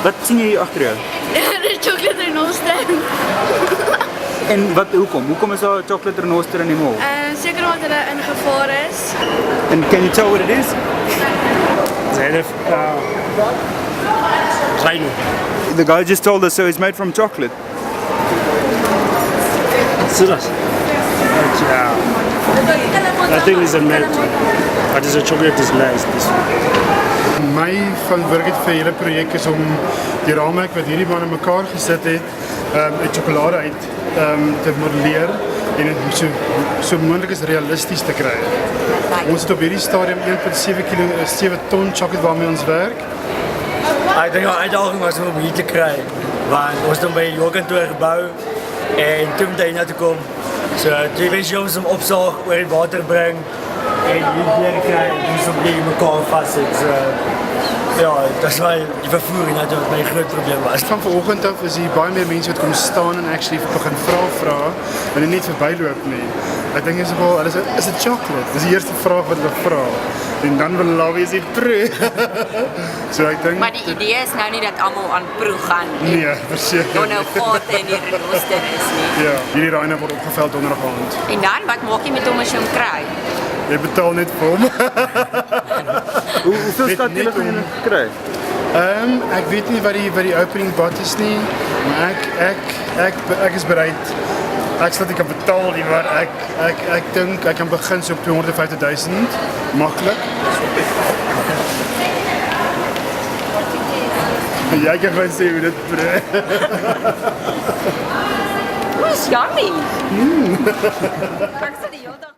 Wat sien jy hier agter jou? De chocolate renoster. En hoekom? Hoekom is daar 'n chocolate renoster in die mall? Zeker omdat hulle in gevaar is. And can you tell what it is? Rhino. The guy just told us, so it's made from chocolate. Serious? Yeah. I think it's a melt. But it's a chocolate is nice. This one. My verantwoordelikheid vir hele projek is om die raamwerk wat hierdie man in mekaar gesit het, uit sjokolade uit te modelleer en dit so moontlik as realisties te kry. Ons het op hierdie stadium 1.7 ton chocolate waarmee ons werk. Ek dink die uitdaging was om hier te kry, want ons het by die hoofkantoor gebou en toe moet hy na toe kom. So die wens jongens om opsaag oor die water bring en hier kry en so bly mekaar vassit. So ja, dat is die vervoering wat my groot probleem was. Van vanoggend af is hier baie meer mense wat kom staan en actually begin vra en nie net verbyloop nie. Ek dink is wel, is dit chocolate? Dis die eerste vraag wat hulle vra. En dan wil hulle obviously proe. So ek dink Maar die idee is nou nie dat almal aan proe gaan en nee, verseker. nou gate in die renoster is nie. Ja, hierdie Rhino word opgevel donderdag aand. En dan, wat maak jy met hom as jy hom kry? Jy betaal net vir hom. Hoeveel stad julle gaan julle kry? Ek weet nie wat die opening bot is nie, maar ek is bereid. Ek sal dit kan betaal nie, maar ek dink ek kan begin so op 250,000 maklik. Jy kan gewoon sê hoe dit proe. Dis yummy. Ek sê die hele dag